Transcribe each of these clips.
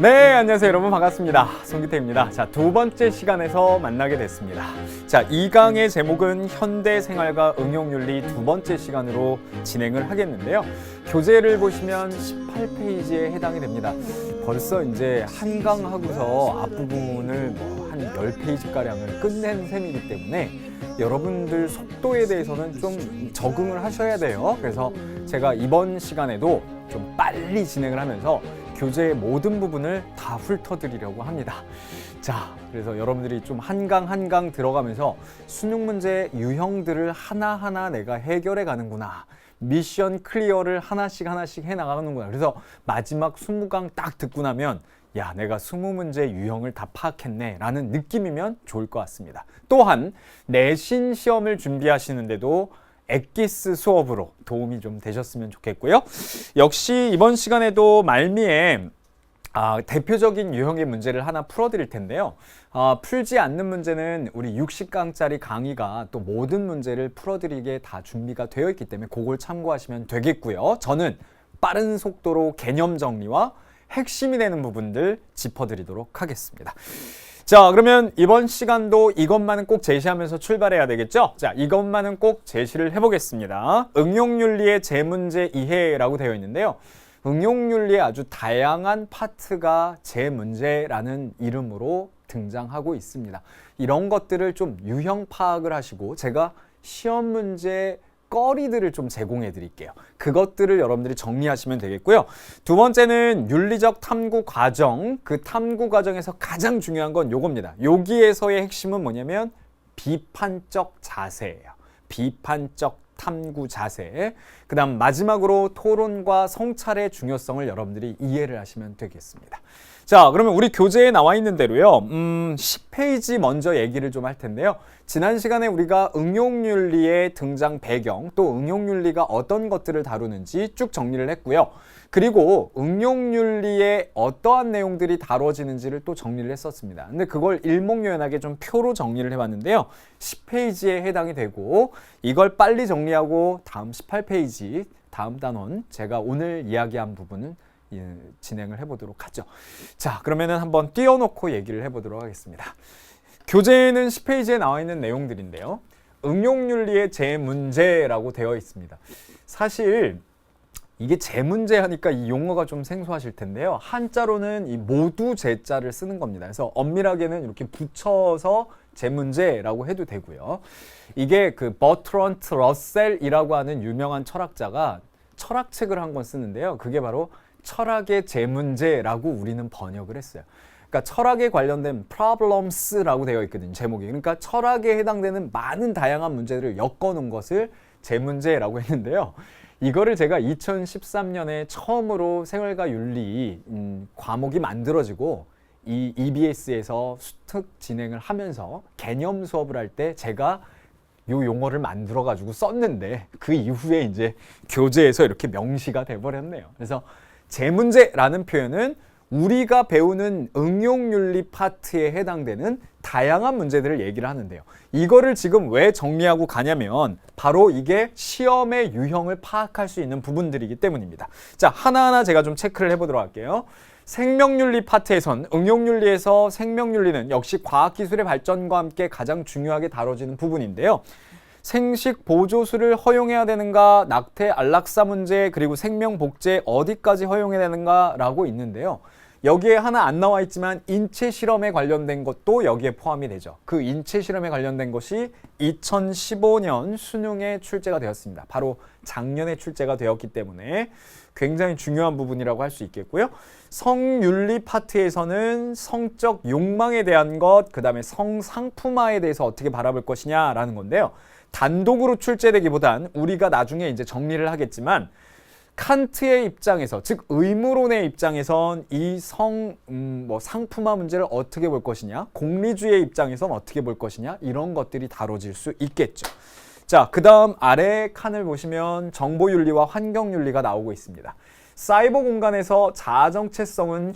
네, 안녕하세요 여러분, 반갑습니다. 송기태입니다. 자, 두 번째 시간에서 만나게 됐습니다. 자, 이 강의 제목은 현대생활과 응용윤리 두 번째 시간으로 진행을 하겠는데요. 교재를 보시면 18페이지에 해당이 됩니다. 벌써 이제 한 강 하고서 앞부분을 한 10페이지가량을 끝낸 셈이기 때문에 여러분들 속도에 대해서는 좀 적응을 하셔야 돼요. 그래서 제가 이번 시간에도 좀 빨리 진행을 하면서 교재의 모든 부분을 다 훑어드리려고 합니다. 자, 그래서 여러분들이 좀 한 강 한 강 들어가면서 수능 문제 유형들을 하나하나 내가 해결해 가는구나. 미션 클리어를 하나씩 해나가는구나. 그래서 마지막 20강 딱 듣고 나면 야, 내가 20문제 유형을 다 파악했네 라는 느낌이면 좋을 것 같습니다. 또한 내신 시험을 준비하시는데도 엑기스 수업으로 도움이 좀 되셨으면 좋겠고요. 역시 이번 시간에도 말미에 대표적인 유형의 문제를 하나 풀어드릴 텐데요. 풀지 않는 문제는 우리 60강짜리 강의가 또 모든 문제를 풀어드리게 다 준비가 되어 있기 때문에 그걸 참고하시면 되겠고요. 저는 빠른 속도로 개념 정리와 핵심이 되는 부분들 짚어드리도록 하겠습니다. 자, 그러면 이번 시간도 이것만은 꼭 제시하면서 출발해야 되겠죠? 자, 이것만은 꼭 제시를 해보겠습니다. 응용윤리의 제문제 이해라고 되어 있는데요. 응용윤리의 아주 다양한 파트가 제문제라는 이름으로 등장하고 있습니다. 이런 것들을 좀 유형 파악을 하시고 제가 시험 문제 거리들을 좀 제공해 드릴게요. 그것들을 여러분들이 정리하시면 되겠고요. 두 번째는 윤리적 탐구 과정. 그 탐구 과정에서 가장 중요한 건 요겁니다. 여기에서의 핵심은 뭐냐면 비판적 자세예요. 비판적 탐구 자세. 그 다음 마지막으로 토론과 성찰의 중요성을 여러분들이 이해를 하시면 되겠습니다. 자, 그러면 우리 교재에 나와 있는 대로요. 10페이지 먼저 얘기를 좀 할 텐데요. 지난 시간에 우리가 응용윤리의 등장 배경, 또 응용윤리가 어떤 것들을 다루는지 쭉 정리를 했고요. 그리고 응용윤리의 어떠한 내용들이 다뤄지는지를 또 정리를 했었습니다. 근데 그걸 일목요연하게 좀 표로 정리를 해봤는데요. 10페이지에 해당이 되고 이걸 빨리 정리하고 다음 18페이지, 다음 단원, 제가 오늘 이야기한 부분은 진행을 해보도록 하죠. 자, 그러면은 한번 띄워놓고 얘기를 해보도록 하겠습니다. 교재에는 10페이지에 나와 있는 내용들인데요. 응용윤리의 제문제라고 되어 있습니다. 사실 이게 제문제 하니까 이 용어가 좀 생소하실 텐데요. 한자로는 이 모두 제자를 쓰는 겁니다. 그래서 엄밀하게는 이렇게 붙여서 제문제라고 해도 되고요. 이게 그 버트런트 러셀이라고 하는 유명한 철학자가 철학책을 한 권 쓰는데요. 그게 바로 철학의 제문제라고 우리는 번역을 했어요. 그러니까 철학에 관련된 problems라고 되어 있거든요. 제목이. 그러니까 철학에 해당되는 많은 다양한 문제들을 엮어놓은 것을 제문제라고 했는데요. 이거를 제가 2013년에 처음으로 생활과 윤리 과목이 만들어지고 이 EBS에서 수특 진행을 하면서 개념 수업을 할 때 제가 요 용어를 만들어 가지고 썼는데 그 이후에 이제 교재에서 이렇게 명시가 돼 버렸네요. 그래서 제문제라는 표현은 우리가 배우는 응용윤리 파트에 해당되는 다양한 문제들을 얘기를 하는데요. 이거를 지금 왜 정리하고 가냐면 바로 이게 시험의 유형을 파악할 수 있는 부분들이기 때문입니다. 자, 하나하나 제가 좀 체크를 해보도록 할게요. 생명윤리 파트에선 응용윤리에서 생명윤리는 역시 과학기술의 발전과 함께 가장 중요하게 다뤄지는 부분인데요. 생식 보조술을 허용해야 되는가, 낙태 안락사 문제, 그리고 생명복제 어디까지 허용해야 되는가 라고 있는데요. 여기에 하나 안 나와 있지만 인체 실험에 관련된 것도 여기에 포함이 되죠. 그 인체 실험에 관련된 것이 2015년 수능에 출제가 되었습니다. 바로 작년에 출제가 되었기 때문에 굉장히 중요한 부분이라고 할 수 있겠고요. 성윤리 파트에서는 성적 욕망에 대한 것, 그 다음에 성상품화에 대해서 어떻게 바라볼 것이냐라는 건데요. 단독으로 출제되기보단 우리가 나중에 이제 정리를 하겠지만 칸트의 입장에서, 즉 의무론의 입장에선 이 상품화 문제를 어떻게 볼 것이냐, 공리주의의 입장에선 어떻게 볼 것이냐, 이런 것들이 다뤄질 수 있겠죠. 자, 그 다음 아래 칸을 보시면 정보윤리와 환경윤리가 나오고 있습니다. 사이버 공간에서 자아 정체성은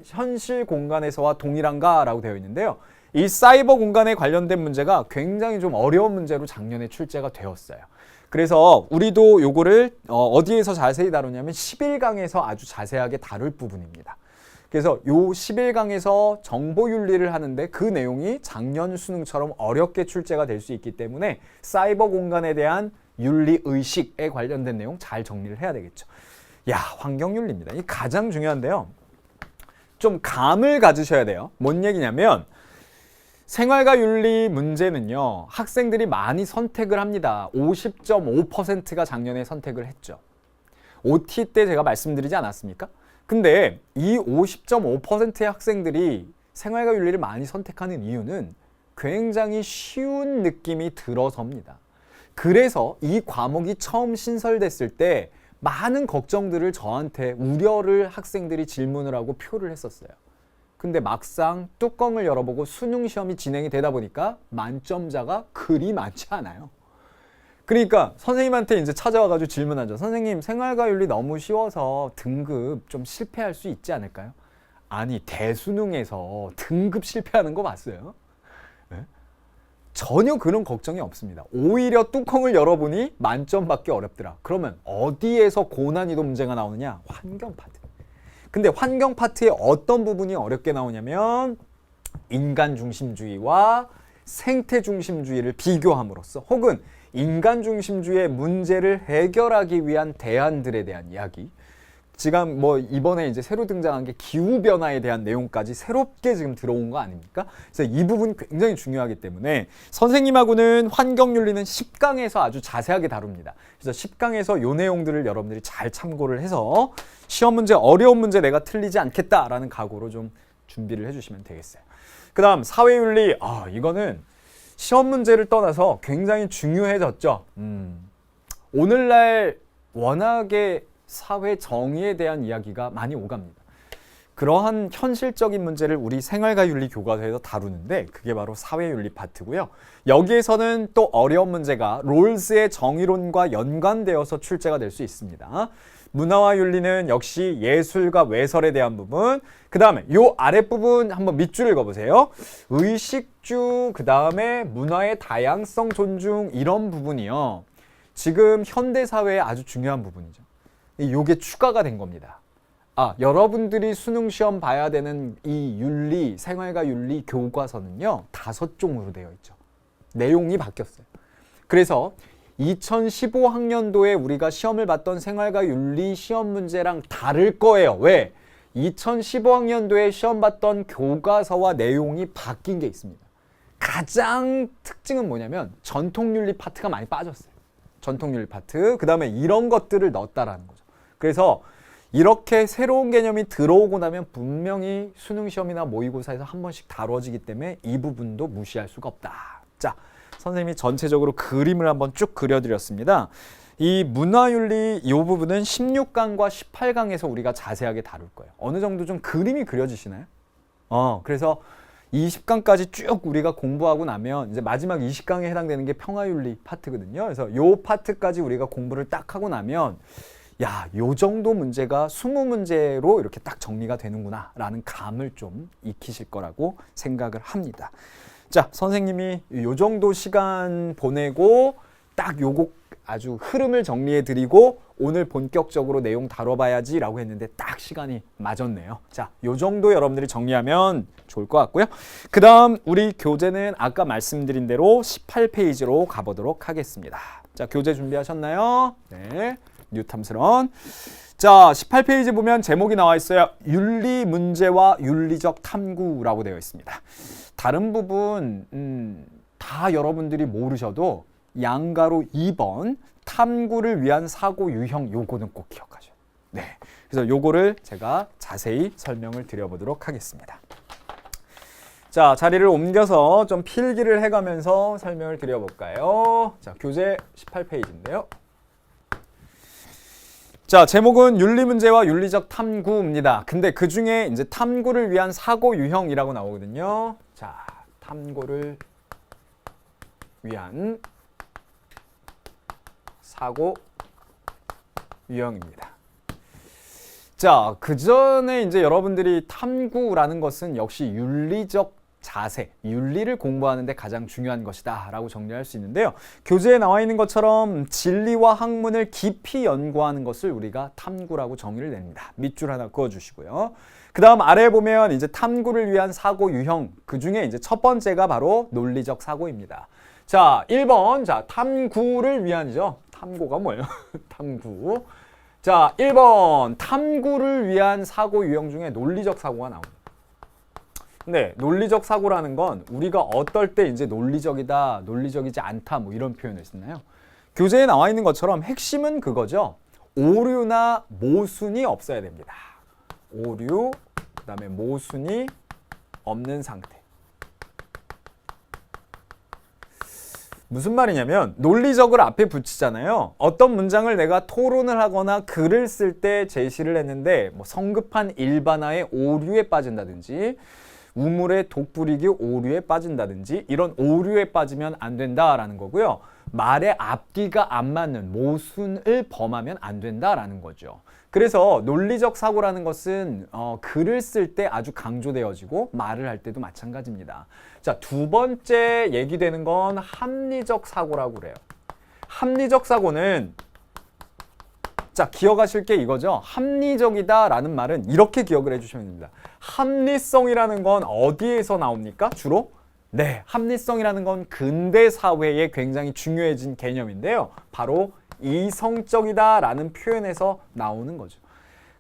현실 공간에서와 동일한가? 라고 되어 있는데요. 이 사이버 공간에 관련된 문제가 굉장히 좀 어려운 문제로 작년에 출제가 되었어요. 그래서 우리도 요거를 어디에서 자세히 다루냐면 11강에서 아주 자세하게 다룰 부분입니다. 그래서 요 11강에서 정보윤리를 하는데 그 내용이 작년 수능처럼 어렵게 출제가 될 수 있기 때문에 사이버 공간에 대한 윤리의식에 관련된 내용 잘 정리를 해야 되겠죠. 야, 환경윤리입니다. 이 가장 중요한데요. 좀 감을 가지셔야 돼요. 뭔 얘기냐면 생활과 윤리 문제는요. 학생들이 많이 선택을 합니다. 50.5%가 작년에 선택을 했죠. OT 때 제가 말씀드리지 않았습니까? 근데 이 50.5%의 학생들이 생활과 윤리를 많이 선택하는 이유는 굉장히 쉬운 느낌이 들어서입니다. 그래서 이 과목이 처음 신설됐을 때 많은 걱정들을 저한테 우려를 학생들이 질문을 하고 표를 했었어요. 근데 막상 뚜껑을 열어보고 수능 시험이 진행이 되다 보니까 만점자가 그리 많지 않아요. 그러니까 선생님한테 이제 찾아와가지고 질문하죠. 선생님, 생활과 윤리 너무 쉬워서 등급 좀 실패할 수 있지 않을까요? 아니, 대수능에서 등급 실패하는 거 봤어요? 네? 전혀 그런 걱정이 없습니다. 오히려 뚜껑을 열어보니 만점받기 어렵더라. 그러면 어디에서 고난이도 문제가 나오느냐? 환경 파트. 근데 환경 파트의 어떤 부분이 어렵게 나오냐면 인간 중심주의와 생태 중심주의를 비교함으로써 혹은 인간 중심주의의 문제를 해결하기 위한 대안들에 대한 이야기. 지금 뭐 이번에 이제 새로 등장한 게 기후 변화에 대한 내용까지 새롭게 지금 들어온 거 아닙니까? 그래서 이 부분 굉장히 중요하기 때문에 선생님하고는 환경윤리는 10강에서 아주 자세하게 다룹니다. 그래서 10강에서 요 내용들을 여러분들이 잘 참고를 해서 시험 문제, 어려운 문제 내가 틀리지 않겠다라는 각오로 좀 준비를 해주시면 되겠어요. 그 다음 사회윤리. 이거는 시험 문제를 떠나서 굉장히 중요해졌죠. 오늘날 워낙에 사회 정의에 대한 이야기가 많이 오갑니다. 그러한 현실적인 문제를 우리 생활과 윤리 교과서에서 다루는데 그게 바로 사회윤리 파트고요. 여기에서는 또 어려운 문제가 롤스의 정의론과 연관되어서 출제가 될 수 있습니다. 문화와 윤리는 역시 예술과 외설에 대한 부분. 그 다음에 요 아랫부분 한번 밑줄 읽어보세요. 의식주, 그 다음에 문화의 다양성 존중, 이런 부분이요. 지금 현대사회에 아주 중요한 부분이죠. 요게 추가가 된 겁니다. 여러분들이 수능 시험 봐야 되는 이 윤리, 생활과 윤리 교과서는요, 5종으로 되어 있죠. 내용이 바뀌었어요. 그래서 2015학년도에 우리가 시험을 봤던 생활과 윤리 시험 문제랑 다를 거예요. 왜? 2015학년도에 시험 봤던 교과서와 내용이 바뀐 게 있습니다. 가장 특징은 뭐냐면 전통윤리 파트가 많이 빠졌어요. 전통윤리 파트. 그 다음에 이런 것들을 넣었다라는 거죠. 그래서 이렇게 새로운 개념이 들어오고 나면 분명히 수능 시험이나 모의고사에서 한 번씩 다뤄지기 때문에 이 부분도 무시할 수가 없다. 자, 선생님이 전체적으로 그림을 한번 쭉 그려드렸습니다. 이 문화윤리 이 부분은 16강과 18강에서 우리가 자세하게 다룰 거예요. 어느 정도 좀 그림이 그려지시나요? 그래서 20강까지 쭉 우리가 공부하고 나면 이제 마지막 20강에 해당되는 게 평화윤리 파트거든요. 그래서 요 파트까지 우리가 공부를 딱 하고 나면 요 정도 문제가 20문제로 이렇게 딱 정리가 되는구나 라는 감을 좀 익히실 거라고 생각을 합니다. 자, 선생님이 요 정도 시간 보내고 딱 요거 아주 흐름을 정리해 드리고 오늘 본격적으로 내용 다뤄봐야지 라고 했는데 딱 시간이 맞았네요. 자, 요 정도 여러분들이 정리하면 좋을 것 같고요. 그 다음 우리 교재는 아까 말씀드린 대로 18페이지로 가보도록 하겠습니다. 자, 교재 준비하셨나요? 네, 뉴탐스런. 자, 18페이지 보면 제목이 나와 있어요. 윤리 문제와 윤리적 탐구라고 되어 있습니다. 다른 부분 다 여러분들이 모르셔도 양가로 2번 탐구를 위한 사고 유형, 요거는 꼭 기억하셔요. 네, 그래서 요거를 제가 자세히 설명을 드려보도록 하겠습니다. 자, 자리를 옮겨서 좀 필기를 해가면서 설명을 드려볼까요? 자, 교재 18페이지인데요. 자, 제목은 윤리문제와 윤리적 탐구입니다. 근데 그 중에 이제 탐구를 위한 사고 유형이라고 나오거든요. 자, 탐구를 위한 사고 유형입니다. 자, 그 전에 이제 여러분들이 탐구라는 것은 역시 윤리적 자세, 윤리를 공부하는 데 가장 중요한 것이다 라고 정리할 수 있는데요. 교재에 나와 있는 것처럼 진리와 학문을 깊이 연구하는 것을 우리가 탐구라고 정의를 냅니다. 밑줄 하나 그어주시고요. 그 다음 아래에 보면 이제 탐구를 위한 사고 유형, 그 중에 이제 첫 번째가 바로 논리적 사고입니다. 자, 1번. 자, 탐구를 위한이죠. 탐고가 뭐예요? 탐구. 자, 1번. 탐구를 위한 사고 유형 중에 논리적 사고가 나옵니다. 근데 논리적 사고라는 건 우리가 어떨 때 이제 논리적이다, 논리적이지 않다 뭐 이런 표현을 쓰나요? 교재에 나와 있는 것처럼 핵심은 그거죠. 오류나 모순이 없어야 됩니다. 오류, 그다음에 모순이 없는 상태. 무슨 말이냐면 논리적을 앞에 붙이잖아요. 어떤 문장을 내가 토론을 하거나 글을 쓸 때 제시를 했는데 뭐 성급한 일반화의 오류에 빠진다든지 우물에 독 뿌리기 오류에 빠진다든지 이런 오류에 빠지면 안 된다라는 거고요. 말의 앞뒤가 안 맞는 모순을 범하면 안 된다라는 거죠. 그래서 논리적 사고라는 것은 글을 쓸 때 아주 강조되어지고 말을 할 때도 마찬가지입니다. 자, 두 번째 얘기되는 건 합리적 사고라고 그래요. 합리적 사고는 자, 기억하실 게 이거죠. 합리적이다라는 말은 이렇게 기억을 해주시면 됩니다. 합리성이라는 건 어디에서 나옵니까? 주로? 네, 합리성이라는 건 근대 사회에 굉장히 중요해진 개념인데요. 바로 이성적이다라는 표현에서 나오는 거죠.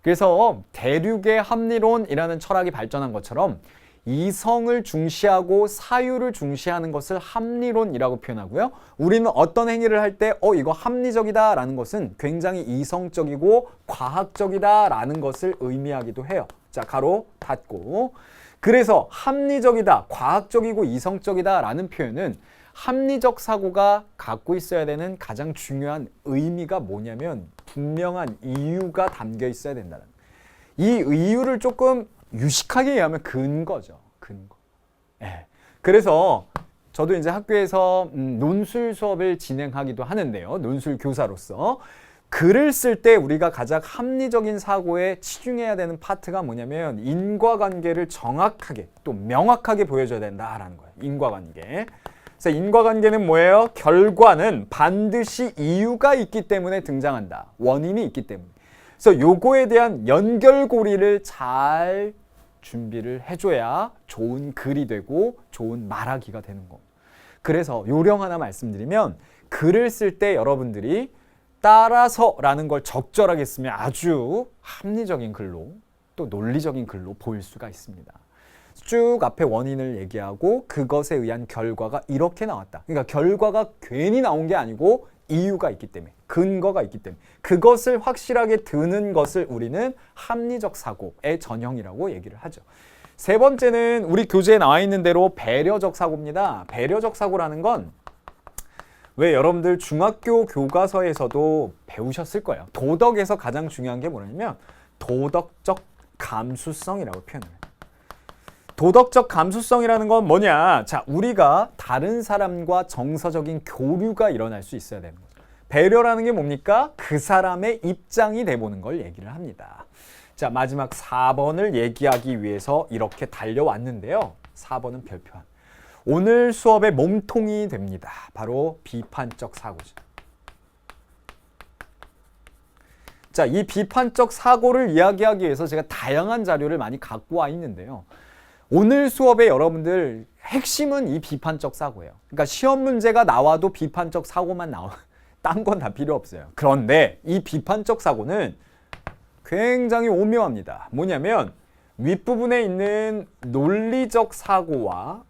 그래서 대륙의 합리론이라는 철학이 발전한 것처럼 이성을 중시하고 사유를 중시하는 것을 합리론이라고 표현하고요. 우리는 어떤 행위를 할 때 이거 합리적이다라는 것은 굉장히 이성적이고 과학적이다라는 것을 의미하기도 해요. 자, 가로 닫고. 그래서 합리적이다, 과학적이고 이성적이다라는 표현은 합리적 사고가 갖고 있어야 되는 가장 중요한 의미가 뭐냐면 분명한 이유가 담겨 있어야 된다는 거예요. 이 이유를 조금 유식하게 얘기하면 근거죠. 근거. 네. 그래서 저도 이제 학교에서 논술 수업을 진행하기도 하는데요. 논술 교사로서. 글을 쓸 때 우리가 가장 합리적인 사고에 치중해야 되는 파트가 뭐냐면 인과관계를 정확하게 또 명확하게 보여줘야 된다라는 거예요. 인과관계. 그래서 인과관계는 뭐예요? 결과는 반드시 이유가 있기 때문에 등장한다. 원인이 있기 때문에. 그래서 요거에 대한 연결고리를 잘 준비를 해줘야 좋은 글이 되고 좋은 말하기가 되는 겁니다. 그래서 요령 하나 말씀드리면 글을 쓸 때 여러분들이 따라서라는 걸 적절하게 쓰면 아주 합리적인 글로 또 논리적인 글로 보일 수가 있습니다. 쭉 앞에 원인을 얘기하고 그것에 의한 결과가 이렇게 나왔다. 그러니까 결과가 괜히 나온 게 아니고 이유가 있기 때문에, 근거가 있기 때문에 그것을 확실하게 드는 것을 우리는 합리적 사고의 전형이라고 얘기를 하죠. 세 번째는 우리 교재에 나와 있는 대로 배려적 사고입니다. 배려적 사고라는 건 왜 여러분들 중학교 교과서에서도 배우셨을 거예요. 도덕에서 가장 중요한 게 뭐냐면 도덕적 감수성이라고 표현을 해요. 도덕적 감수성이라는 건 뭐냐? 자, 우리가 다른 사람과 정서적인 교류가 일어날 수 있어야 되는 거죠. 배려라는 게 뭡니까? 그 사람의 입장이 돼보는 걸 얘기를 합니다. 자, 마지막 4번을 얘기하기 위해서 이렇게 달려왔는데요. 4번은 별표한. 오늘 수업의 몸통이 됩니다. 바로 비판적 사고죠. 자, 이 비판적 사고를 이야기하기 위해서 제가 다양한 자료를 많이 갖고 와 있는데요. 오늘 수업에 여러분들 핵심은 이 비판적 사고예요. 그러니까 시험 문제가 나와도 비판적 사고만 나와. 딴 건 다 필요 없어요. 그런데 이 비판적 사고는 굉장히 오묘합니다. 뭐냐면 윗부분에 있는 논리적 사고와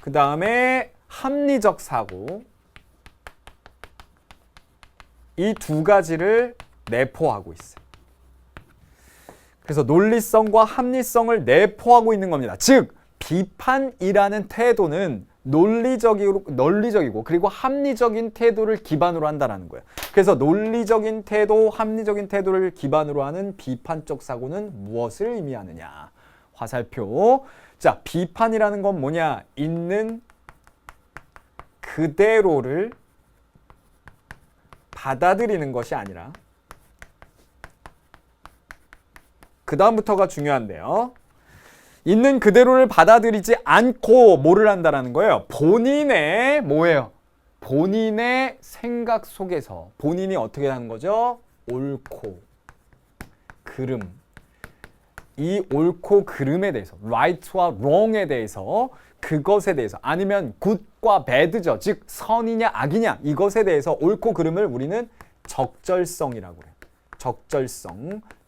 그 다음에 합리적 사고 이 두 가지를 내포하고 있어요. 그래서 논리성과 합리성을 내포하고 있는 겁니다. 즉 비판이라는 태도는 논리적이고 그리고 합리적인 태도를 기반으로 한다는 거예요. 그래서 논리적인 태도, 합리적인 태도를 기반으로 하는 비판적 사고는 무엇을 의미하느냐. 화살표. 자, 비판이라는 건 뭐냐? 있는 그대로를 받아들이는 것이 아니라 그 다음부터가 중요한데요. 있는 그대로를 받아들이지 않고 뭐를 한다라는 거예요? 본인의 뭐예요? 본인의 생각 속에서 본인이 어떻게 하는 거죠? 옳고 그름. 이 옳고 그름에 대해서 right와 wrong에 대해서 그것에 대해서 아니면 good과 bad죠. 즉 선이냐 악이냐 이것에 대해서 옳고 그름을 우리는 적절성이라고 그래요.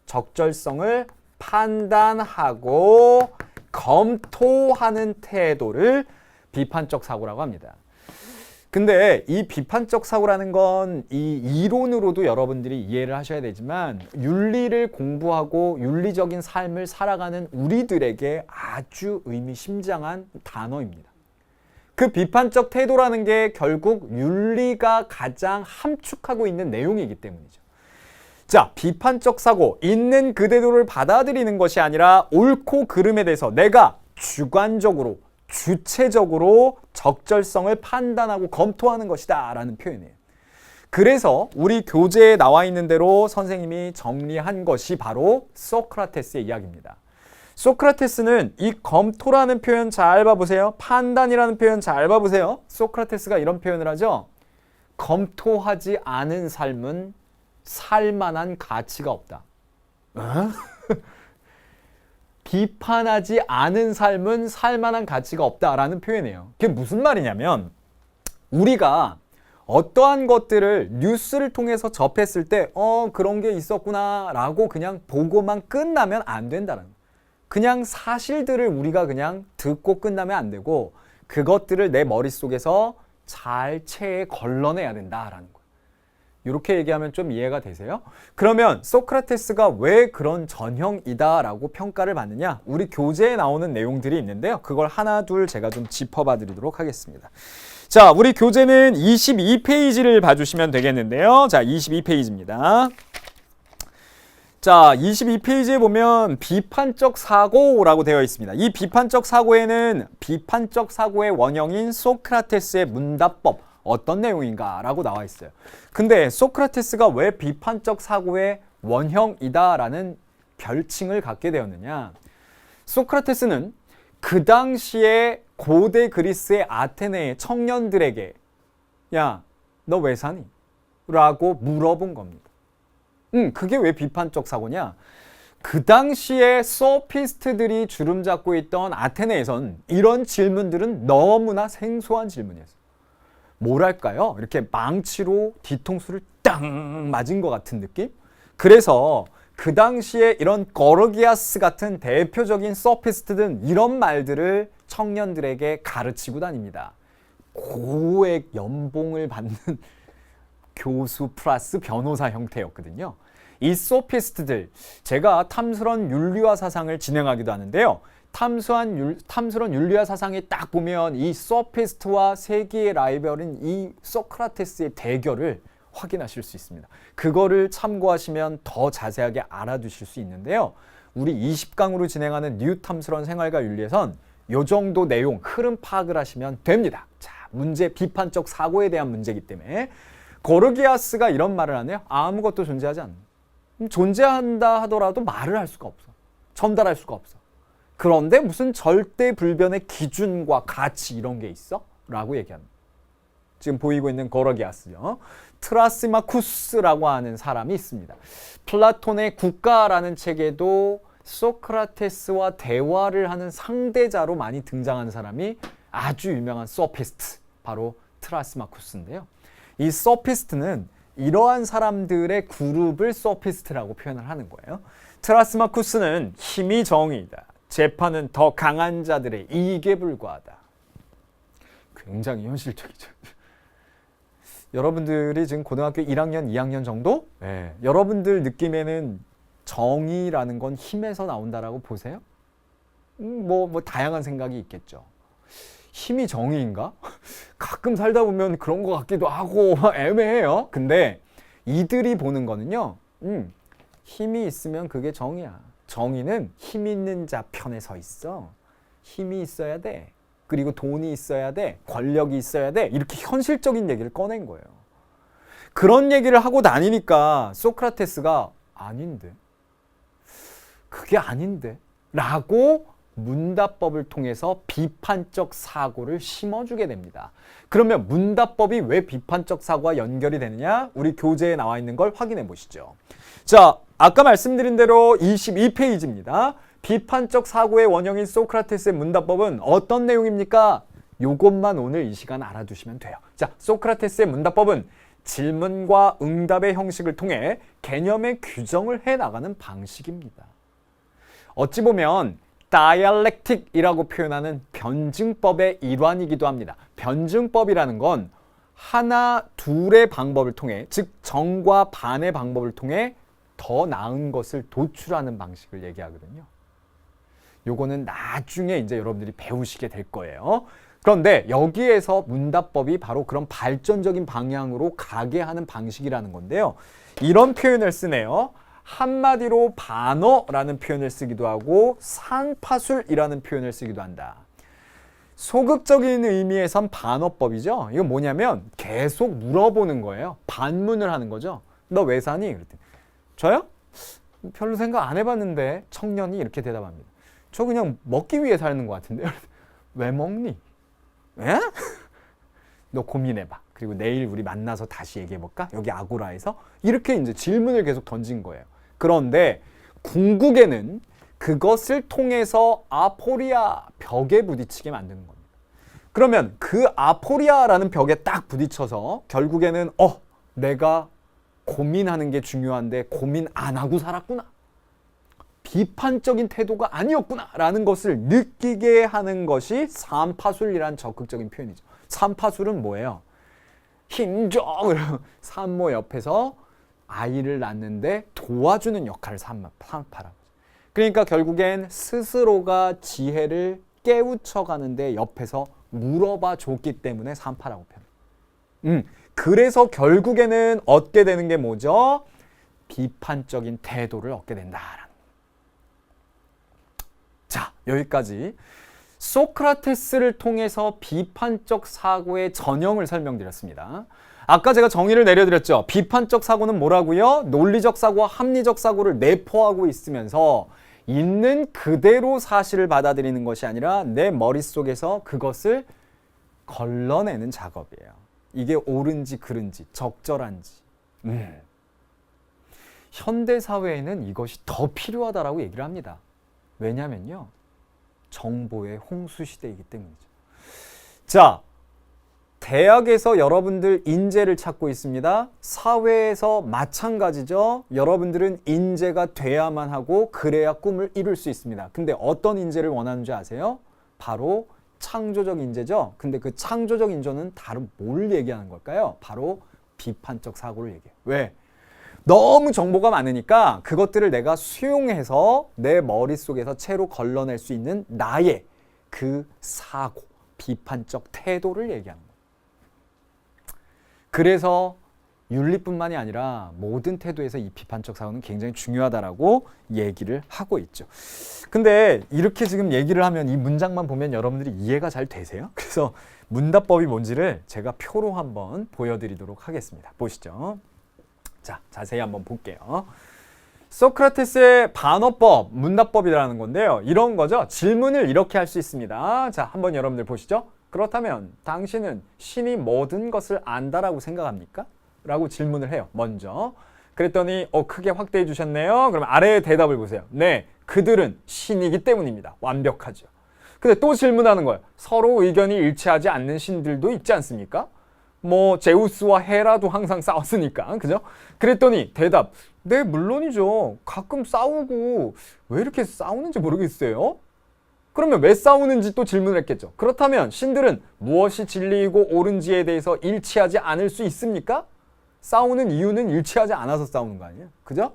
적절성을 판단하고 검토하는 태도를 비판적 사고라고 합니다. 근데 이 비판적 사고라는 건 이 이론으로도 여러분들이 이해를 하셔야 되지만 윤리를 공부하고 윤리적인 삶을 살아가는 우리들에게 아주 의미심장한 단어입니다. 그 비판적 태도라는 게 결국 윤리가 가장 함축하고 있는 내용이기 때문이죠. 자, 비판적 사고, 있는 그대로를 받아들이는 것이 아니라 옳고 그름에 대해서 내가 주관적으로 주체적으로 적절성을 판단하고 검토하는 것이다 라는 표현이에요. 그래서 우리 교재에 나와 있는 대로 선생님이 정리한 것이 바로 소크라테스의 이야기입니다. 소크라테스는 이 검토라는 표현 잘 봐보세요. 판단이라는 표현 잘 봐보세요. 소크라테스가 이런 표현을 하죠. 검토하지 않은 삶은 살만한 가치가 없다. 비판하지 않은 삶은 살만한 가치가 없다라는 표현이에요. 그게 무슨 말이냐면 우리가 어떠한 것들을 뉴스를 통해서 접했을 때 그런 게 있었구나 라고 그냥 보고만 끝나면 안 된다는 거예요. 그냥 사실들을 우리가 그냥 듣고 끝나면 안 되고 그것들을 내 머릿속에서 잘 체에 걸러내야 된다라는 거예요. 이렇게 얘기하면 좀 이해가 되세요? 그러면 소크라테스가 왜 그런 전형이다라고 평가를 받느냐? 우리 교재에 나오는 내용들이 있는데요. 그걸 하나 둘 제가 좀 짚어봐 드리도록 하겠습니다. 자, 우리 교재는 22페이지를 봐주시면 되겠는데요. 자, 22페이지입니다. 자, 22페이지에 보면 비판적 사고라고 되어 있습니다. 이 비판적 사고에는 비판적 사고의 원형인 소크라테스의 문답법 어떤 내용인가 라고 나와 있어요. 근데 소크라테스가 왜 비판적 사고의 원형이다라는 별칭을 갖게 되었느냐? 소크라테스는 그 당시에 고대 그리스의 아테네의 청년들에게 야, 너 왜 사니? 라고 물어본 겁니다. 그게 왜 비판적 사고냐? 그 당시에 소피스트들이 주름 잡고 있던 아테네에선 이런 질문들은 너무나 생소한 질문이었어요. 뭐랄까요? 이렇게 망치로 뒤통수를 땅 맞은 것 같은 느낌? 그래서 그 당시에 이런 거르기아스 같은 대표적인 소피스트들은 이런 말들을 청년들에게 가르치고 다닙니다. 고액 연봉을 받는 교수 플러스 변호사 형태였거든요. 이 소피스트들, 제가 탐스런 윤리화 사상을 진행하기도 하는데요. 탐스런 윤리화 사상에 딱 보면 이 소피스트와 세계의 라이벌인 이 소크라테스의 대결을 확인하실 수 있습니다. 그거를 참고하시면 더 자세하게 알아두실 수 있는데요. 우리 20강으로 진행하는 뉴 탐스런 생활과 윤리에선 이 정도 내용, 흐름 파악을 하시면 됩니다. 자, 문제, 비판적 사고에 대한 문제이기 때문에 고르기아스가 이런 말을 하네요. 아무것도 존재하지 않는. 존재한다 하더라도 말을 할 수가 없어. 전달할 수가 없어. 그런데 무슨 절대불변의 기준과 가치 이런 게 있어? 라고 얘기합니다. 지금 보이고 있는 고르기아스죠. 트라시마쿠스라고 하는 사람이 있습니다. 플라톤의 국가라는 책에도 소크라테스와 대화를 하는 상대자로 많이 등장하는 사람이 아주 유명한 소피스트, 바로 트라시마쿠스인데요. 이 소피스트는 이러한 사람들의 그룹을 소피스트라고 표현을 하는 거예요. 트라시마쿠스는 힘이 정의이다. 재판은 더 강한 자들의 이익에 불과하다. 굉장히 현실적이죠. 여러분들이 지금 고등학교 1학년, 2학년 정도? 네. 여러분들 느낌에는 정의라는 건 힘에서 나온다라고 보세요? 뭐 다양한 생각이 있겠죠. 힘이 정의인가? 가끔 살다 보면 그런 것 같기도 하고 애매해요. 근데 이들이 보는 거는요. 힘이 있으면 그게 정의야. 정의는 힘 있는 자 편에 서 있어. 힘이 있어야 돼. 그리고 돈이 있어야 돼. 권력이 있어야 돼. 이렇게 현실적인 얘기를 꺼낸 거예요. 그런 얘기를 하고 다니니까 소크라테스가 아닌데. 그게 아닌데. 라고 문답법을 통해서 비판적 사고를 심어주게 됩니다. 그러면 문답법이 왜 비판적 사고와 연결이 되느냐? 우리 교재에 나와 있는 걸 확인해 보시죠. 자, 아까 말씀드린 대로 22페이지입니다. 비판적 사고의 원형인 소크라테스의 문답법은 어떤 내용입니까? 요것만 오늘 이 시간 알아두시면 돼요. 자, 소크라테스의 문답법은 질문과 응답의 형식을 통해 개념의 규정을 해나가는 방식입니다. 어찌 보면 다이알렉틱이라고 표현하는 변증법의 일환이기도 합니다. 변증법이라는 건 하나, 둘의 방법을 통해, 즉 정과 반의 방법을 통해 더 나은 것을 도출하는 방식을 얘기하거든요. 요거는 나중에 이제 여러분들이 배우시게 될 거예요. 그런데 여기에서 문답법이 바로 그런 발전적인 방향으로 가게 하는 방식이라는 건데요. 이런 표현을 쓰네요. 한마디로 반어라는 표현을 쓰기도 하고 상파술이라는 표현을 쓰기도 한다. 소극적인 의미에선 반어법이죠. 이건 뭐냐면 계속 물어보는 거예요. 반문을 하는 거죠. 너 왜 사니? 그랬더니 저요? 별로 생각 안 해봤는데. 청년이 이렇게 대답합니다. 저 그냥 먹기 위해 사는 것 같은데요. 왜 먹니? 에? 너 고민해봐. 그리고 내일 우리 만나서 다시 얘기해볼까? 여기 아고라에서 이렇게 이제 질문을 계속 던진 거예요. 그런데 궁극에는 그것을 통해서 아포리아 벽에 부딪히게 만드는 겁니다. 그러면 그 아포리아라는 벽에 딱 부딪혀서 결국에는 내가 고민하는 게 중요한데 고민 안 하고 살았구나. 비판적인 태도가 아니었구나 라는 것을 느끼게 하는 것이 산파술이란 적극적인 표현이죠. 산파술은 뭐예요? 힘줘! 산모 옆에서 아이를 낳는데 도와주는 역할을 산파라고. 그러니까 결국엔 스스로가 지혜를 깨우쳐가는데 옆에서 물어봐 줬기 때문에 산파라고 표현해요. 그래서 결국에는 얻게 되는 게 뭐죠? 비판적인 태도를 얻게 된다라는. 자, 여기까지 소크라테스를 통해서 비판적 사고의 전형을 설명드렸습니다. 아까 제가 정의를 내려드렸죠. 비판적 사고는 뭐라고요? 논리적 사고와 합리적 사고를 내포하고 있으면서 있는 그대로 사실을 받아들이는 것이 아니라 내 머릿속에서 그것을 걸러내는 작업이에요. 이게 옳은지 그른지 적절한지. 현대사회에는 이것이 더 필요하다라고 얘기를 합니다. 왜냐면요. 정보의 홍수시대이기 때문이죠. 자, 대학에서 여러분들 인재를 찾고 있습니다. 사회에서 마찬가지죠. 여러분들은 인재가 돼야만 하고 그래야 꿈을 이룰 수 있습니다. 근데 어떤 인재를 원하는지 아세요? 바로 창조적 인재죠. 근데 그 창조적 인재는 다른 뭘 얘기하는 걸까요? 바로 비판적 사고를 얘기해요. 왜? 너무 정보가 많으니까 그것들을 내가 수용해서 내 머릿속에서 채로 걸러낼 수 있는 나의 그 사고, 비판적 태도를 얘기하는 거예요. 그래서 윤리뿐만이 아니라 모든 태도에서 이 비판적 사고는 굉장히 중요하다라고 얘기를 하고 있죠. 근데 이렇게 지금 얘기를 하면 이 문장만 보면 여러분들이 이해가 잘 되세요? 그래서 문답법이 뭔지를 제가 표로 한번 보여드리도록 하겠습니다. 보시죠. 자, 자세히 한번 볼게요. 소크라테스의 반어법, 문답법이라는 건데요. 이런 거죠. 질문을 이렇게 할 수 있습니다. 자, 한번 여러분들 보시죠. 그렇다면 당신은 신이 모든 것을 안다라고 생각합니까? 라고 질문을 해요. 먼저. 그랬더니 크게 확대해 주셨네요. 그럼 아래의 대답을 보세요. 네, 그들은 신이기 때문입니다. 완벽하죠. 근데 또 질문하는 거예요. 서로 의견이 일치하지 않는 신들도 있지 않습니까? 뭐 제우스와 헤라도 항상 싸웠으니까. 그죠? 그랬더니 대답. 네, 물론이죠. 가끔 싸우고 왜 이렇게 싸우는지 모르겠어요. 그러면 왜 싸우는지 또 질문을 했겠죠. 그렇다면 신들은 무엇이 진리이고 옳은지에 대해서 일치하지 않을 수 있습니까? 싸우는 이유는 일치하지 않아서 싸우는 거 아니에요? 그죠?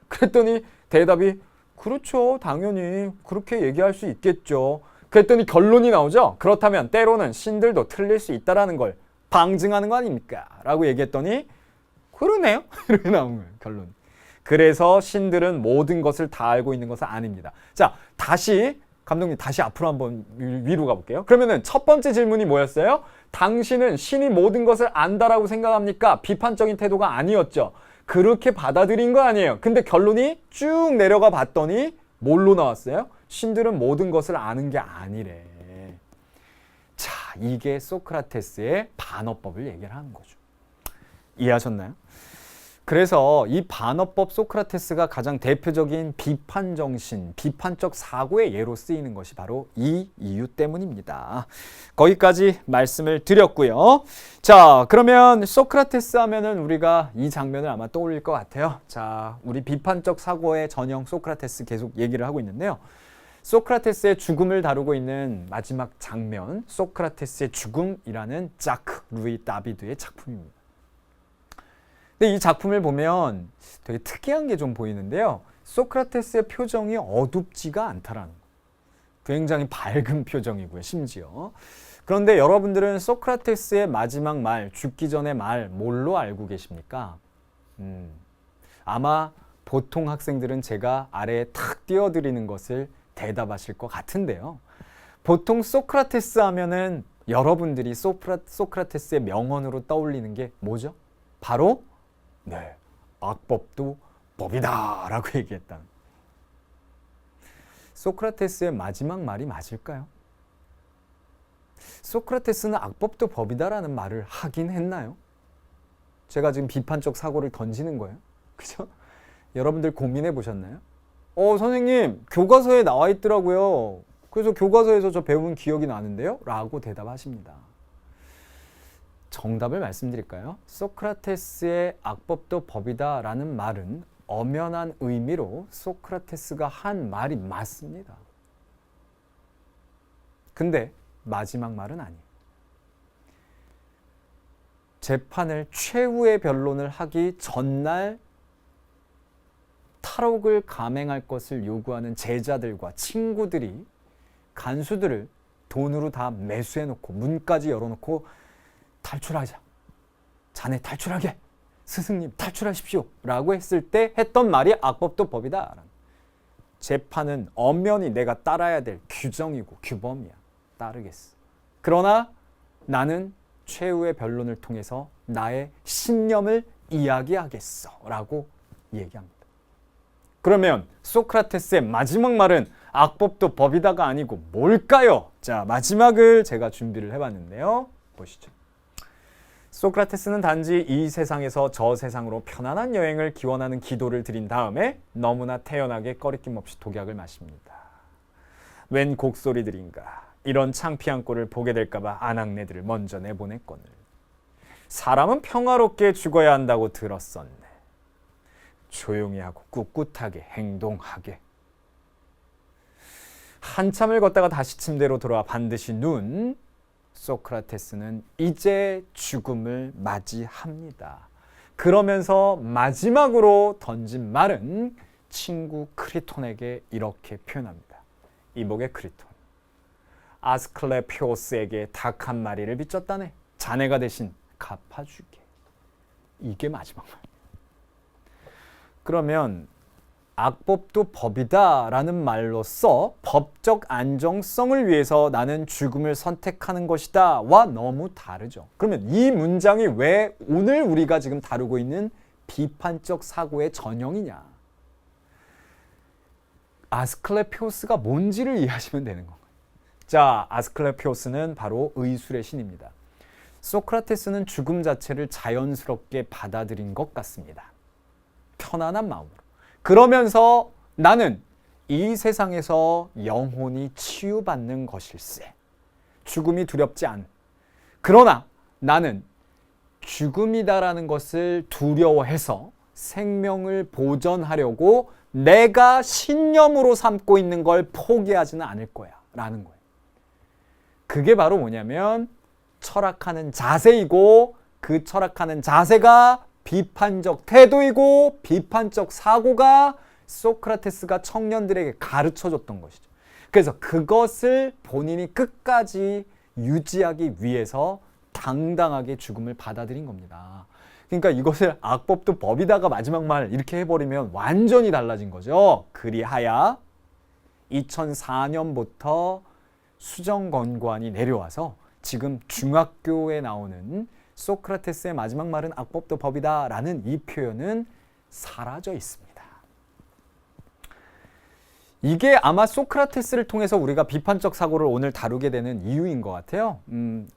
그랬더니 대답이 그렇죠. 당연히 그렇게 얘기할 수 있겠죠. 그랬더니 결론이 나오죠. 그렇다면 때로는 신들도 틀릴 수 있다라는 걸 방증하는 거 아닙니까? 라고 얘기했더니 그러네요. 이렇게 나온 거예요. 결론. 그래서 신들은 모든 것을 다 알고 있는 것은 아닙니다. 자, 다시 감독님 다시 앞으로 한번 위로 가볼게요. 그러면은 첫 번째 질문이 뭐였어요? 당신은 신이 모든 것을 안다라고 생각합니까? 비판적인 태도가 아니었죠. 그렇게 받아들인 거 아니에요. 근데 결론이 쭉 내려가 봤더니 뭘로 나왔어요? 신들은 모든 것을 아는 게 아니래. 자, 이게 소크라테스의 반어법을 얘기를 하는 거죠. 이해하셨나요? 그래서 이 반어법 소크라테스가 가장 대표적인 비판 정신, 비판적 사고의 예로 쓰이는 것이 바로 이 이유 때문입니다. 거기까지 말씀을 드렸고요. 자, 그러면 소크라테스 하면은 우리가 이 장면을 아마 떠올릴 것 같아요. 자, 우리 비판적 사고의 전형 소크라테스 계속 얘기를 하고 있는데요. 소크라테스의 죽음을 다루고 있는 마지막 장면, 소크라테스의 죽음이라는 자크 루이 다비드의 작품입니다. 근데 이 작품을 보면 되게 특이한 게 좀 보이는데요. 소크라테스의 표정이 어둡지가 않다라는 거. 굉장히 밝은 표정이고요, 심지어. 그런데 여러분들은 소크라테스의 마지막 말, 죽기 전의 말 뭘로 알고 계십니까? 아마 보통 학생들은 제가 아래에 탁 띄워드리는 것을 대답하실 것 같은데요. 보통 소크라테스 하면은 여러분들이 소크라테스의 명언으로 떠올리는 게 뭐죠? 바로 네, 악법도 법이다 라고 얘기했다. 소크라테스의 마지막 말이 맞을까요? 소크라테스는 악법도 법이다라는 말을 하긴 했나요? 제가 지금 비판적 사고를 던지는 거예요. 그죠? 여러분들 고민해 보셨나요? 선생님, 교과서에 나와 있더라고요. 그래서 교과서에서 저 배운 기억이 나는데요? 라고 대답하십니다. 정답을 말씀드릴까요? 소크라테스의 악법도 법이다 라는 말은 엄연한 의미로 소크라테스가 한 말이 맞습니다. 근데 마지막 말은 아니에요. 재판을 최후의 변론을 하기 전날 탈옥을 감행할 것을 요구하는 제자들과 친구들이 간수들을 돈으로 다 매수해놓고 문까지 열어놓고 탈출하자. 자네 탈출하게. 스승님 탈출하십시오. 라고 했을 때 했던 말이 악법도 법이다. 재판은 엄연히 내가 따라야 될 규정이고 규범이야. 따르겠어. 그러나 나는 최후의 변론을 통해서 나의 신념을 이야기하겠어. 라고 얘기합니다. 그러면 소크라테스의 마지막 말은 악법도 법이다가 아니고 뭘까요? 자, 마지막을 제가 준비를 해봤는데요. 보시죠. 소크라테스는 단지 이 세상에서 저 세상으로 편안한 여행을 기원하는 기도를 드린 다음에 너무나 태연하게 꺼리낌 없이 독약을 마십니다. 웬 곡소리들인가. 이런 창피한 꼴을 보게 될까봐 아낙네들을 먼저 내보냈거늘. 사람은 평화롭게 죽어야 한다고 들었었네. 조용히 하고 꿋꿋하게 행동하게. 한참을 걷다가 다시 침대로 돌아와 반드시 눈. 소크라테스는 이제 죽음을 맞이합니다. 그러면서 마지막으로 던진 말은 친구 크리톤에게 이렇게 표현합니다. 이복의 크리톤. 아스클레피오스에게 닭 한 마리를 빚졌다네. 자네가 대신 갚아주게. 이게 마지막 말. 그러면 악법도 법이다 라는 말로써 법적 안정성을 위해서 나는 죽음을 선택하는 것이다 와 너무 다르죠. 그러면 이 문장이 왜 오늘 우리가 지금 다루고 있는 비판적 사고의 전형이냐. 아스클레피오스가 뭔지를 이해하시면 되는 건가요? 자, 아스클레피오스는 바로 의술의 신입니다. 소크라테스는 죽음 자체를 자연스럽게 받아들인 것 같습니다. 편안한 마음으로. 그러면서 나는 이 세상에서 영혼이 치유받는 것일세. 죽음이 두렵지 않은. 그러나 나는 죽음이다라는 것을 두려워해서 생명을 보전하려고 내가 신념으로 삼고 있는 걸 포기하지는 않을 거야. 라는 거예요. 그게 바로 뭐냐면 철학하는 자세이고 그 철학하는 자세가 비판적 태도이고 비판적 사고가 소크라테스가 청년들에게 가르쳐줬던 것이죠. 그래서 그것을 본인이 끝까지 유지하기 위해서 당당하게 죽음을 받아들인 겁니다. 그러니까 이것을 악법도 법이다가 마지막 말 이렇게 해버리면 완전히 달라진 거죠. 그리하여 2004년부터 수정권관이 내려와서 지금 중학교에 나오는 소크라테스의 마지막 말은 악법도 법이다 라는 이 표현은 사라져 있습니다. 이게 아마 소크라테스를 통해서 우리가 비판적 사고를 오늘 다루게 되는 이유인 것 같아요.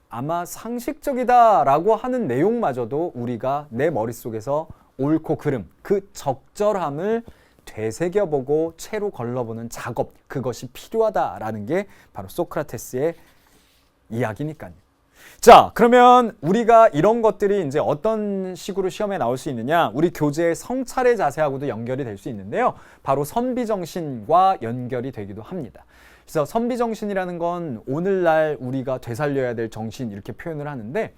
아마 상식적이다라고 하는 내용마저도 우리가 내 머릿속에서 옳고 그름, 그 적절함을 되새겨보고 채로 걸러보는 작업, 그것이 필요하다라는 게 바로 소크라테스의 이야기니까요. 자, 그러면 우리가 이런 것들이 이제 어떤 식으로 시험에 나올 수 있느냐? 우리 교재의 성찰의 자세하고도 연결이 될 수 있는데요. 바로 선비정신과 연결이 되기도 합니다. 그래서 선비정신이라는 건 오늘날 우리가 되살려야 될 정신 이렇게 표현을 하는데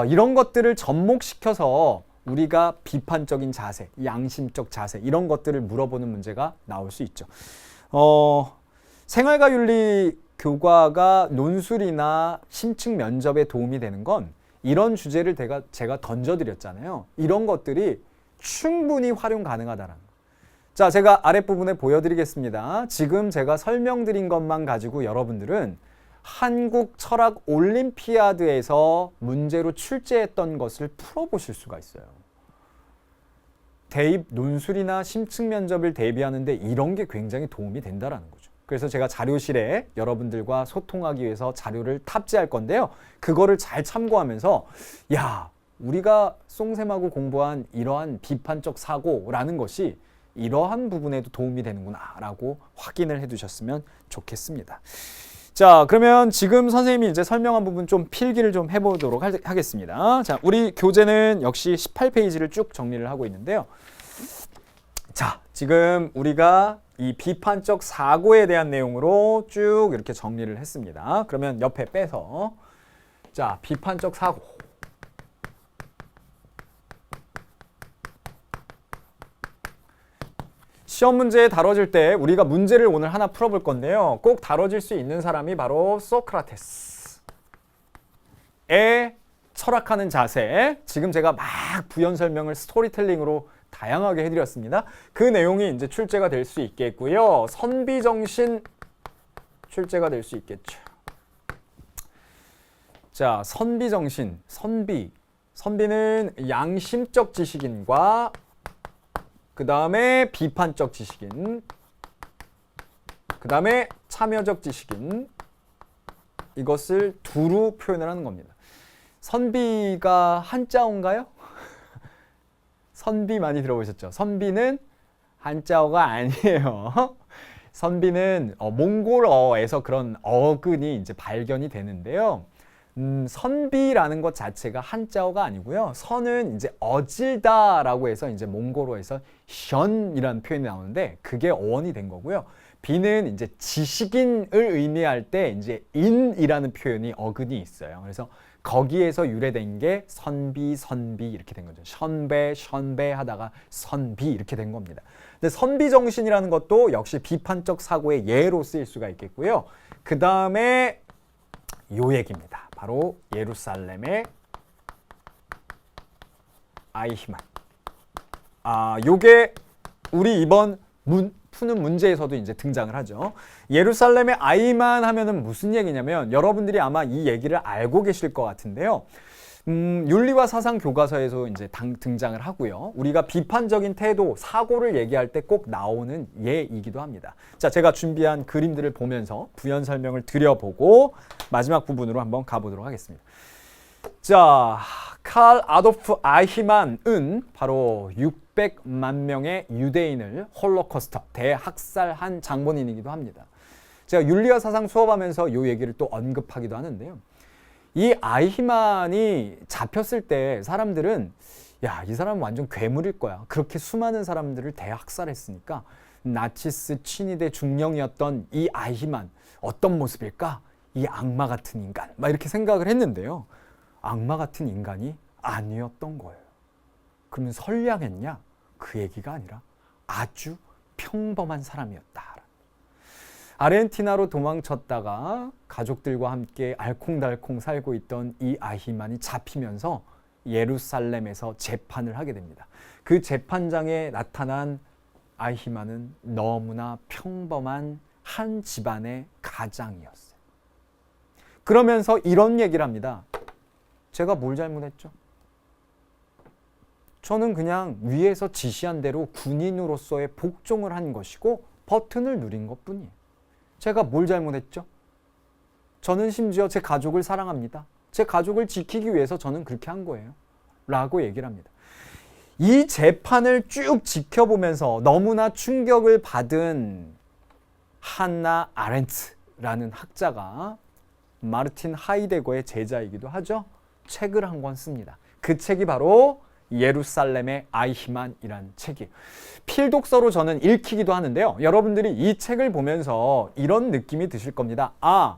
이런 것들을 접목시켜서 우리가 비판적인 자세, 양심적 자세 이런 것들을 물어보는 문제가 나올 수 있죠. 생활과 윤리 교과가 논술이나 심층 면접에 도움이 되는 건 이런 주제를 제가 던져드렸잖아요. 이런 것들이 충분히 활용 가능하다라는 거. 자, 제가 아랫부분에 보여드리겠습니다. 지금 제가 설명드린 것만 가지고 여러분들은 한국 철학 올림피아드에서 문제로 출제했던 것을 풀어보실 수가 있어요. 대입 논술이나 심층 면접을 대비하는데 이런 게 굉장히 도움이 된다라는 거죠. 그래서 제가 자료실에 여러분들과 소통하기 위해서 자료를 탑재할 건데요. 그거를 잘 참고하면서 야, 우리가 송쌤하고 공부한 이러한 비판적 사고라는 것이 이러한 부분에도 도움이 되는구나 라고 확인을 해두셨으면 좋겠습니다. 자, 그러면 지금 선생님이 이제 설명한 부분 좀 필기를 좀 해보도록 하겠습니다. 자, 우리 교재는 역시 18페이지를 쭉 정리를 하고 있는데요. 자, 지금 우리가 이 비판적 사고에 대한 내용으로 쭉 이렇게 정리를 했습니다. 그러면 옆에 빼서 자, 비판적 사고. 시험 문제에 다뤄질 때 우리가 문제를 오늘 하나 풀어볼 건데요. 꼭 다뤄질 수 있는 사람이 바로 소크라테스의 철학하는 자세. 지금 제가 막 부연 설명을 스토리텔링으로 다양하게 해드렸습니다. 그 내용이 이제 출제가 될 수 있겠고요. 선비정신 출제가 될 수 있겠죠. 자, 선비정신, 선비는 양심적 지식인과 그 다음에 비판적 지식인, 그 다음에 참여적 지식인, 이것을 두루 표현을 하는 겁니다. 선비가 한자어인가요? 선비 많이 들어보셨죠? 선비는 한자어가 아니에요. 선비는 몽골어에서 그런 어근이 이제 발견이 되는데요. 선비라는 것 자체가 한자어가 아니고요. 선은 이제 어질다라고 해서 이제 몽골어에서 션이라는 표현이 나오는데 그게 어원이 된 거고요. 비는 이제 지식인을 의미할 때 이제 인이라는 표현이 어근이 있어요. 그래서 거기에서 유래된 게 선비 이렇게 된 거죠. 션배 하다가 선비 이렇게 된 겁니다. 근데 선비 정신이라는 것도 역시 비판적 사고의 예로 쓰일 수가 있겠고요. 그 다음에 요 얘기입니다. 바로 예루살렘의 아이히만. 요게 우리 이번 푸는 문제에서도 이제 등장을 하죠. 예루살렘의 아이만 하면은 무슨 얘기냐면 여러분들이 아마 이 얘기를 알고 계실 것 같은데요. 윤리와 사상 교과서에서 이제 등장을 하고요. 우리가 비판적인 태도, 사고를 얘기할 때 꼭 나오는 예이기도 합니다. 자, 제가 준비한 그림들을 보면서 부연 설명을 드려보고 마지막 부분으로 한번 가보도록 하겠습니다. 자, 칼 아도프 아이히만은 바로 600만 명의 유대인을 홀로코스트, 대학살한 장본인이기도 합니다. 제가 윤리와 사상 수업하면서 이 얘기를 또 언급하기도 하는데요. 이 아이히만이 잡혔을 때 사람들은 야, 이 사람은 완전 괴물일 거야. 그렇게 수많은 사람들을 대학살했으니까 나치스 친위대 중령이었던 이 아이히만 어떤 모습일까? 이 악마 같은 인간. 막 이렇게 생각을 했는데요. 악마 같은 인간이 아니었던 거예요. 그러면 선량했냐? 그 얘기가 아니라 아주 평범한 사람이었다. 아르헨티나로 도망쳤다가 가족들과 함께 알콩달콩 살고 있던 이 아히만이 잡히면서 예루살렘에서 재판을 하게 됩니다. 그 재판장에 나타난 아히만은 너무나 평범한 한 집안의 가장이었어요. 그러면서 이런 얘기를 합니다. 제가 뭘 잘못했죠? 저는 그냥 위에서 지시한 대로 군인으로서의 복종을 한 것이고 버튼을 누린 것뿐이에요. 제가 뭘 잘못했죠? 저는 심지어 제 가족을 사랑합니다. 제 가족을 지키기 위해서 저는 그렇게 한 거예요. 라고 얘기를 합니다. 이 재판을 쭉 지켜보면서 너무나 충격을 받은 한나 아렌트라는 학자가 마르틴 하이데거의 제자이기도 하죠. 책을 한 권 씁니다. 그 책이 바로 예루살렘의 아이히만이라는 책이에요. 필독서로 저는 읽히기도 하는데요. 여러분들이 이 책을 보면서 이런 느낌이 드실 겁니다. 아,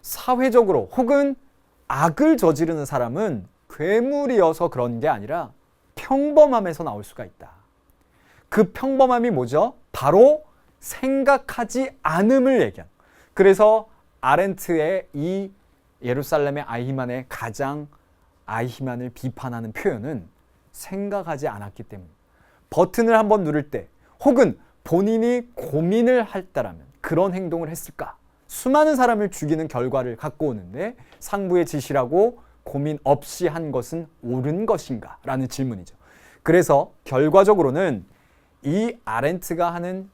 사회적으로 혹은 악을 저지르는 사람은 괴물이어서 그런 게 아니라 평범함에서 나올 수가 있다. 그 평범함이 뭐죠? 바로 생각하지 않음을 얘기한. 그래서 아렌트의 이 예루살렘의 아이히만의 가장 아이히만을 비판하는 표현은 생각하지 않았기 때문. 버튼을 한번 누를 때 혹은 본인이 고민을 했다라면 그런 행동을 했을까? 수많은 사람을 죽이는 결과를 갖고 오는데 상부의 지시라고 고민 없이 한 것은 옳은 것인가? 라는 질문이죠. 그래서 결과적으로는 이 아렌트가 하는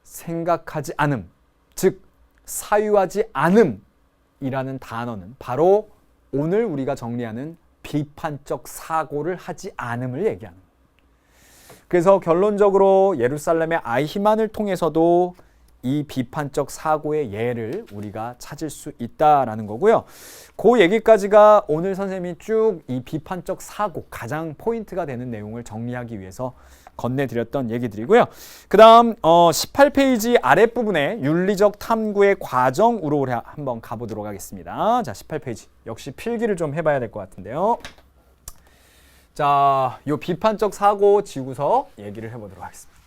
생각하지 않음, 즉 사유하지 않음이라는 단어는 바로 오늘 우리가 정리하는 비판적 사고를 하지 않음을 얘기하는 거예요. 그래서 결론적으로 예루살렘의 아이히만을 통해서도 이 비판적 사고의 예를 우리가 찾을 수 있다라는 거고요. 그 얘기까지가 오늘 선생님이 쭉 이 비판적 사고 가장 포인트가 되는 내용을 정리하기 위해서 건네드렸던 얘기들이고요. 그 다음 18페이지 아랫부분에 윤리적 탐구의 과정으로 한번 가보도록 하겠습니다. 자, 18페이지. 역시 필기를 좀 해봐야 될 것 같은데요. 자, 요 비판적 사고 지구서 얘기를 해보도록 하겠습니다.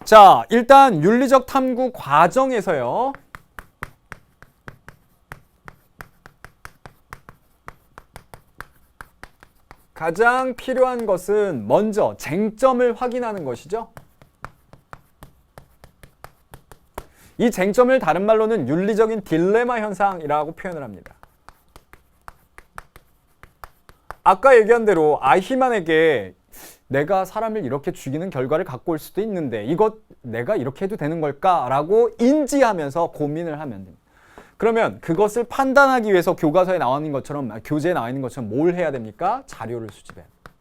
자, 일단 윤리적 탐구 과정에서요. 가장 필요한 것은 먼저 쟁점을 확인하는 것이죠. 이 쟁점을 다른 말로는 윤리적인 딜레마 현상이라고 표현을 합니다. 아까 얘기한 대로 아이히만에게 내가 사람을 이렇게 죽이는 결과를 갖고 올 수도 있는데 이것 내가 이렇게 해도 되는 걸까라고 인지하면서 고민을 하면 됩니다. 그러면 그것을 판단하기 위해서 교과서에 나와 있는 것처럼, 교재에 나와 있는 것처럼 뭘 해야 됩니까? 자료를 수집해야 됩니다.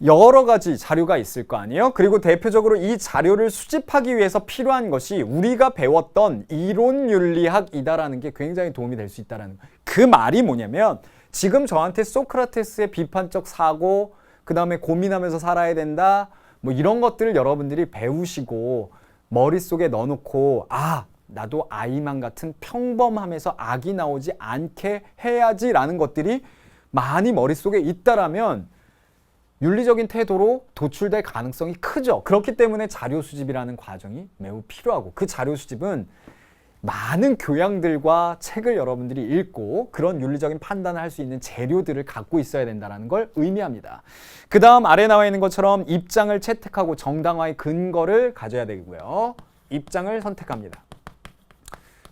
여러 가지 자료가 있을 거 아니에요? 그리고 대표적으로 이 자료를 수집하기 위해서 필요한 것이 우리가 배웠던 이론윤리학이다라는 게 굉장히 도움이 될 수 있다는 거예요. 그 말이 뭐냐면 지금 저한테 소크라테스의 비판적 사고, 그 다음에 고민하면서 살아야 된다, 뭐 이런 것들을 여러분들이 배우시고 머릿속에 넣어놓고 아, 나도 아이만 같은 평범함에서 악이 나오지 않게 해야지라는 것들이 많이 머릿속에 있다라면 윤리적인 태도로 도출될 가능성이 크죠. 그렇기 때문에 자료 수집이라는 과정이 매우 필요하고 그 자료 수집은 많은 교양들과 책을 여러분들이 읽고 그런 윤리적인 판단을 할 수 있는 재료들을 갖고 있어야 된다는 걸 의미합니다. 그 다음 아래 나와 있는 것처럼 입장을 채택하고 정당화의 근거를 가져야 되고요. 입장을 선택합니다.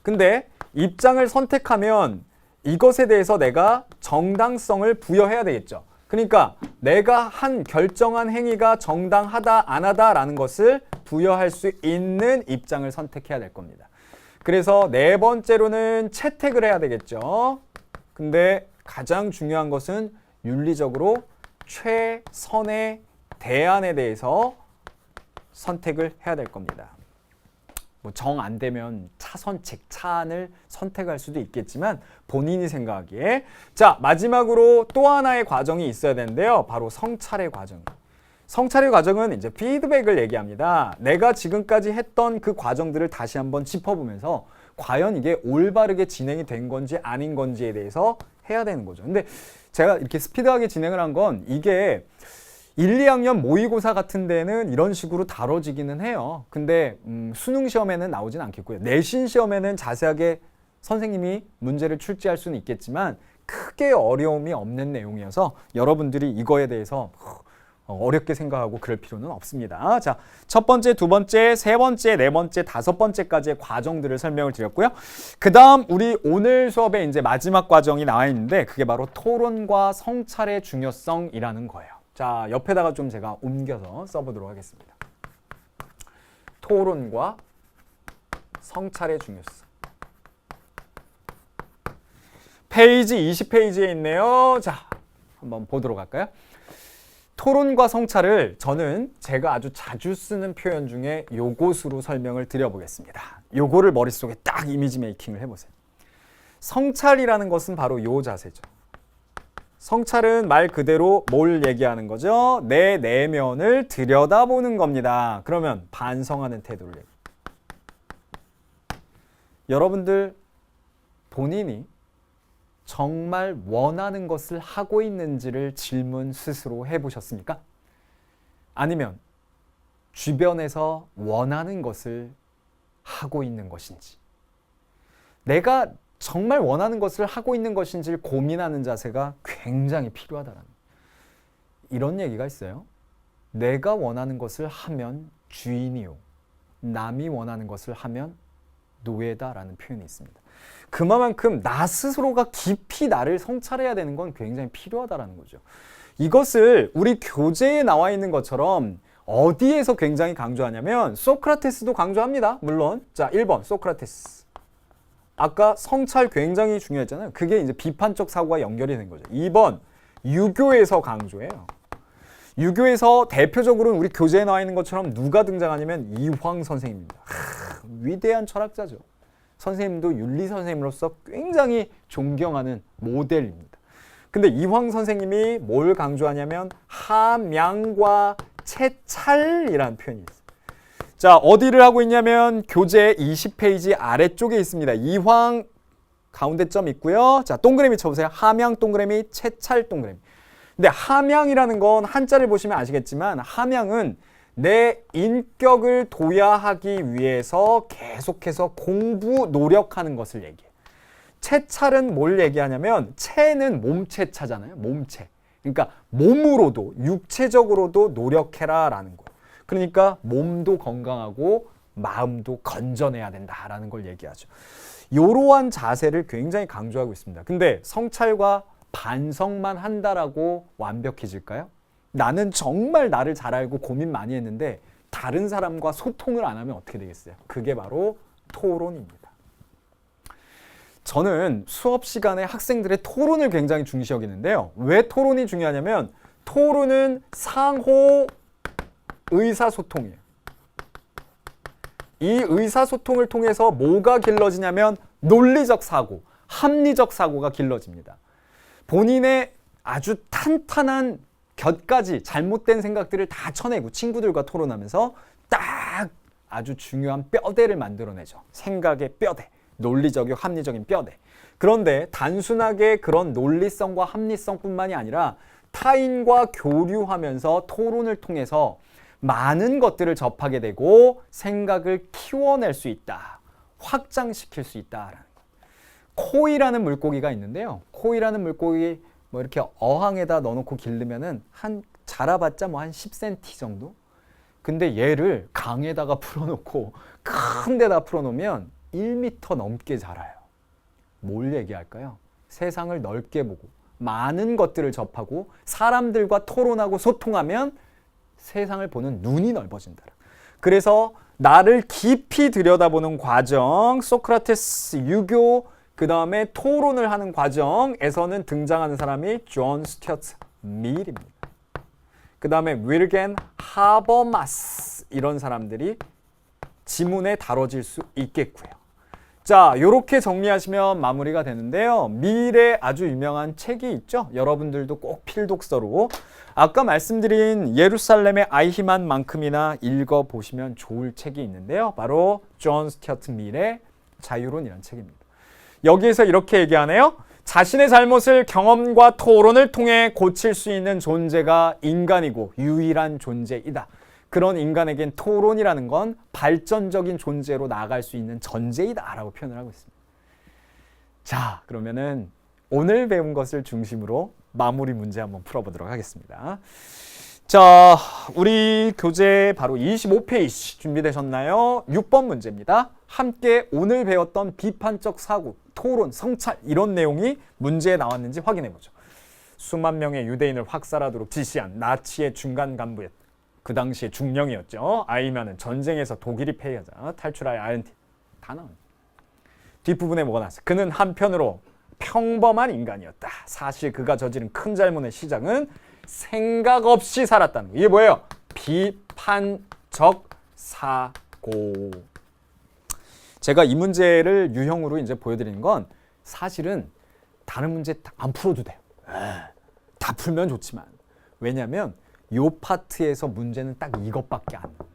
근데 입장을 선택하면 이것에 대해서 내가 정당성을 부여해야 되겠죠. 그러니까 내가 한 결정한 행위가 정당하다 안 하다라는 것을 부여할 수 있는 입장을 선택해야 될 겁니다. 그래서 네 번째로는 채택을 해야 되겠죠. 근데 가장 중요한 것은 윤리적으로 최선의 대안에 대해서 선택을 해야 될 겁니다. 뭐 정 안 되면 차선책, 차안을 선택할 수도 있겠지만 본인이 생각하기에. 자, 마지막으로 또 하나의 과정이 있어야 되는데요. 바로 성찰의 과정. 성찰의 과정은 이제 피드백을 얘기합니다. 내가 지금까지 했던 그 과정들을 다시 한번 짚어보면서 과연 이게 올바르게 진행이 된 건지 아닌 건지에 대해서 해야 되는 거죠. 근데 제가 이렇게 스피드하게 진행을 한 건 이게 1, 2학년 모의고사 같은 데는 이런 식으로 다뤄지기는 해요. 근데 수능 시험에는 나오진 않겠고요. 내신 시험에는 자세하게 선생님이 문제를 출제할 수는 있겠지만 크게 어려움이 없는 내용이어서 여러분들이 이거에 대해서 어렵게 생각하고 그럴 필요는 없습니다. 자, 첫 번째, 두 번째, 세 번째, 네 번째, 다섯 번째까지의 과정들을 설명을 드렸고요. 그 다음 우리 오늘 수업에 이제 마지막 과정이 나와 있는데 그게 바로 토론과 성찰의 중요성이라는 거예요. 자, 옆에다가 좀 제가 옮겨서 써보도록 하겠습니다. 토론과 성찰의 중요성. 페이지 20페이지에 있네요. 자, 한번 보도록 할까요? 토론과 성찰을 저는 제가 아주 자주 쓰는 표현 중에 요것으로 설명을 드려보겠습니다. 요거를 머릿속에 딱 이미지 메이킹을 해보세요. 성찰이라는 것은 바로 요 자세죠. 성찰은 말 그대로 뭘 얘기하는 거죠? 내 내면을 들여다보는 겁니다. 그러면 반성하는 태도를 얘기해요. 여러분들 본인이 정말 원하는 것을 하고 있는지를 질문 스스로 해보셨습니까? 아니면 주변에서 원하는 것을 하고 있는 것인지, 내가 정말 원하는 것을 하고 있는 것인지를 고민하는 자세가 굉장히 필요하다는 이런 얘기가 있어요. 내가 원하는 것을 하면 주인이요, 남이 원하는 것을 하면 노예다라는 표현이 있습니다. 그만큼 나 스스로가 깊이 나를 성찰해야 되는 건 굉장히 필요하다는 거죠. 이것을 우리 교재에 나와 있는 것처럼 어디에서 굉장히 강조하냐면 소크라테스도 강조합니다. 물론. 자, 1번 소크라테스. 아까 성찰 굉장히 중요했잖아요. 그게 이제 비판적 사고와 연결이 된 거죠. 2번 유교에서 강조해요. 유교에서 대표적으로는 우리 교재에 나와 있는 것처럼 누가 등장하냐면 이황 선생님입니다. 위대한 철학자죠. 선생님도 윤리 선생님으로서 굉장히 존경하는 모델입니다. 근데 이황 선생님이 뭘 강조하냐면 함양과 채찰이라는 표현이 있어요. 자, 어디를 하고 있냐면 교재 20페이지 아래쪽에 있습니다. 이황 가운데 점 있고요. 자, 동그라미 쳐보세요. 함양 동그라미, 채찰 동그라미. 근데 함양이라는 건 한자를 보시면 아시겠지만 함양은 내 인격을 도야하기 위해서 계속해서 공부, 노력하는 것을 얘기해요. 채찰은 뭘 얘기하냐면 채는 몸체차잖아요. 몸체. 그러니까 몸으로도 육체적으로도 노력해라 라는 거예요. 그러니까 몸도 건강하고 마음도 건전해야 된다라는 걸 얘기하죠. 이러한 자세를 굉장히 강조하고 있습니다. 근데 성찰과 반성만 한다라고 완벽해질까요? 나는 정말 나를 잘 알고 고민 많이 했는데 다른 사람과 소통을 안 하면 어떻게 되겠어요? 그게 바로 토론입니다. 저는 수업 시간에 학생들의 토론을 굉장히 중시 여기는데요. 왜 토론이 중요하냐면 토론은 상호 의사소통이에요. 이 의사소통을 통해서 뭐가 길러지냐면 논리적 사고, 합리적 사고가 길러집니다. 본인의 아주 탄탄한 곁가지 잘못된 생각들을 다 쳐내고 친구들과 토론하면서 딱 아주 중요한 뼈대를 만들어내죠. 생각의 뼈대, 논리적이고 합리적인 뼈대. 그런데 단순하게 그런 논리성과 합리성뿐만이 아니라 타인과 교류하면서 토론을 통해서 많은 것들을 접하게 되고 생각을 키워낼 수 있다. 확장시킬 수 있다라는 거예요. 코이라는 물고기가 있는데요. 코이라는 물고기 뭐 이렇게 어항에다 넣어놓고 기르면은 한 자라봤자 뭐 한 10cm 정도? 근데 얘를 강에다가 풀어놓고 큰 데다 풀어놓으면 1m 넘게 자라요. 뭘 얘기할까요? 세상을 넓게 보고 많은 것들을 접하고 사람들과 토론하고 소통하면 세상을 보는 눈이 넓어진다. 그래서 나를 깊이 들여다보는 과정, 소크라테스, 유교, 그 다음에 토론을 하는 과정에서는 등장하는 사람이 존 스튜어트 밀입니다. 그 다음에 윌겐 하버마스 이런 사람들이 지문에 다뤄질 수 있겠고요. 자, 이렇게 정리하시면 마무리가 되는데요. 밀의 아주 유명한 책이 있죠. 여러분들도 꼭 필독서로 아까 말씀드린 예루살렘의 아이히만만큼이나 읽어보시면 좋을 책이 있는데요. 바로 존 스튜어트 밀의 자유론이라는 책입니다. 여기에서 이렇게 얘기하네요. 자신의 잘못을 경험과 토론을 통해 고칠 수 있는 존재가 인간이고 유일한 존재이다. 그런 인간에겐 토론이라는 건 발전적인 존재로 나아갈 수 있는 전제이다 라고 표현을 하고 있습니다. 자, 그러면은 오늘 배운 것을 중심으로 마무리 문제 한번 풀어보도록 하겠습니다. 자, 우리 교재 바로 25페이지 준비되셨나요? 6번 문제입니다. 함께 오늘 배웠던 비판적 사고, 토론, 성찰 이런 내용이 문제에 나왔는지 확인해보죠. 수만 명의 유대인을 확살하도록 지시한 나치의 중간 간부였다. 그 당시에 중령이었죠. 아이면은 전쟁에서 독일이 패하자 탈출하여 아르헨티나 다 나옵니다. 뒷부분에 뭐가 나왔어요? 그는 한편으로 평범한 인간이었다. 사실 그가 저지른 큰 잘못의 시작은 생각 없이 살았다는 거. 이게 뭐예요? 비판적 사고. 제가 이 문제를 유형으로 이제 보여드리는 건 사실은 다른 문제 다 안 풀어도 돼요. 다 풀면 좋지만 왜냐하면 요 파트에서 문제는 딱 이것밖에 안 나요.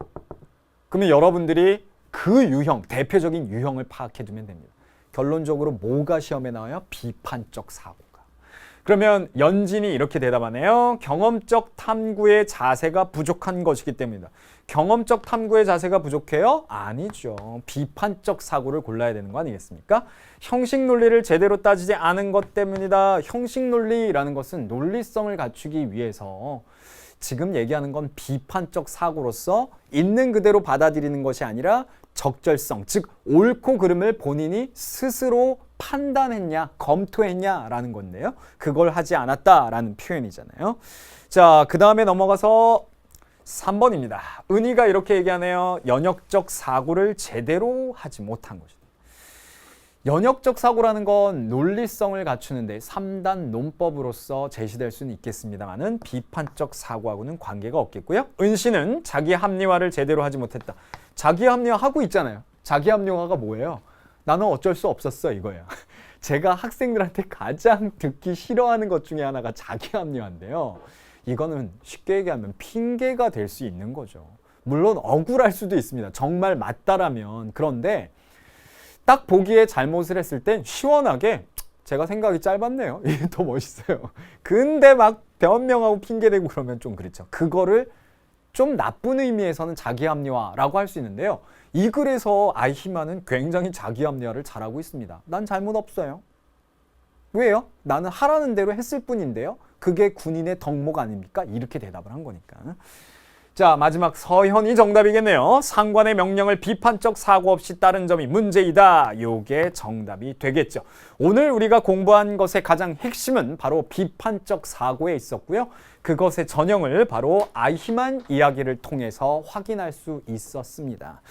그러면 여러분들이 그 유형, 대표적인 유형을 파악해 두면 됩니다. 결론적으로 뭐가 시험에 나와요? 비판적 사고가. 그러면 연진이 이렇게 대답하네요. 경험적 탐구의 자세가 부족한 것이기 때문이다. 경험적 탐구의 자세가 부족해요? 아니죠. 비판적 사고를 골라야 되는 거 아니겠습니까? 형식 논리를 제대로 따지지 않은 것 때문이다. 형식 논리라는 것은 논리성을 갖추기 위해서 지금 얘기하는 건 비판적 사고로서 있는 그대로 받아들이는 것이 아니라 적절성, 즉 옳고 그름을 본인이 스스로 판단했냐, 검토했냐라는 건데요. 그걸 하지 않았다라는 표현이잖아요. 자, 그 다음에 넘어가서 3번입니다. 은희가 이렇게 얘기하네요. 연역적 사고를 제대로 하지 못한 것이다. 연역적 사고라는 건 논리성을 갖추는데 3단 논법으로서 제시될 수는 있겠습니다만은 비판적 사고하고는 관계가 없겠고요. 은씨는 자기 합리화를 제대로 하지 못했다. 자기 합리화 하고 있잖아요. 자기 합리화가 뭐예요? 나는 어쩔 수 없었어 이거예요. 제가 학생들한테 가장 듣기 싫어하는 것 중에 하나가 자기 합리화인데요. 이거는 쉽게 얘기하면 핑계가 될 수 있는 거죠. 물론 억울할 수도 있습니다. 정말 맞다라면. 그런데 딱 보기에 잘못을 했을 땐 시원하게 제가 생각이 짧았네요. 이게 더 멋있어요. 근데 막 변명하고 핑계대고 그러면 좀 그렇죠. 그거를 좀 나쁜 의미에서는 자기합리화라고 할 수 있는데요. 이 글에서 아이히만은 굉장히 자기합리화를 잘하고 있습니다. 난 잘못 없어요. 왜요? 나는 하라는 대로 했을 뿐인데요. 그게 군인의 덕목 아닙니까? 이렇게 대답을 한 거니까. 자, 마지막 서현이 정답이겠네요. 상관의 명령을 비판적 사고 없이 따른 점이 문제이다. 요게 정답이 되겠죠. 오늘 우리가 공부한 것의 가장 핵심은 바로 비판적 사고에 있었고요. 그것의 전형을 바로 아이히만 이야기를 통해서 확인할 수 있었습니다.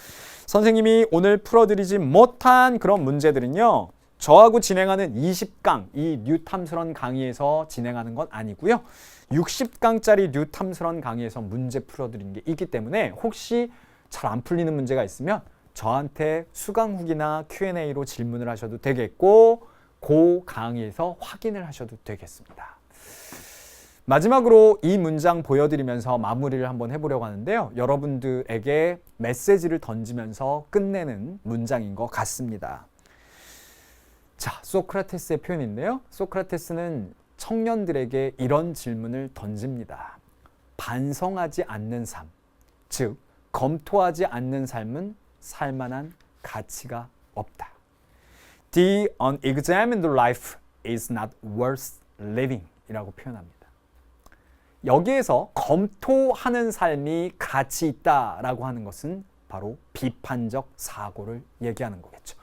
선생님이 오늘 풀어드리지 못한 그런 문제들은요. 저하고 진행하는 20강, 이 뉴탐스런 강의에서 진행하는 건 아니고요. 60강짜리 뉴탐스런 강의에서 문제 풀어드린 게 있기 때문에 혹시 잘 안 풀리는 문제가 있으면 저한테 수강 후기나 Q&A로 질문을 하셔도 되겠고 그 강의에서 확인을 하셔도 되겠습니다. 마지막으로 이 문장 보여드리면서 마무리를 한번 해보려고 하는데요. 여러분들에게 메시지를 던지면서 끝내는 문장인 것 같습니다. 자, 소크라테스의 표현인데요. 소크라테스는 청년들에게 이런 질문을 던집니다. 반성하지 않는 삶, 즉 검토하지 않는 삶은 살만한 가치가 없다. The unexamined life is not worth living 이라고 표현합니다. 여기에서 검토하는 삶이 가치 있다라고 하는 것은 바로 비판적 사고를 얘기하는 거겠죠.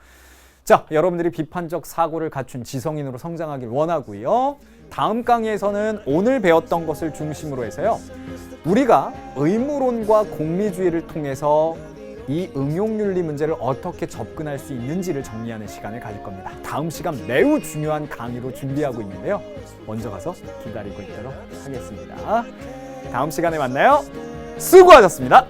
자, 여러분들이 비판적 사고를 갖춘 지성인으로 성장하길 원하고요. 다음 강의에서는 오늘 배웠던 것을 중심으로 해서요. 우리가 의무론과 공리주의를 통해서 이 응용윤리 문제를 어떻게 접근할 수 있는지를 정리하는 시간을 가질 겁니다. 다음 시간 매우 중요한 강의로 준비하고 있는데요. 먼저 가서 기다리고 있도록 하겠습니다. 다음 시간에 만나요. 수고하셨습니다.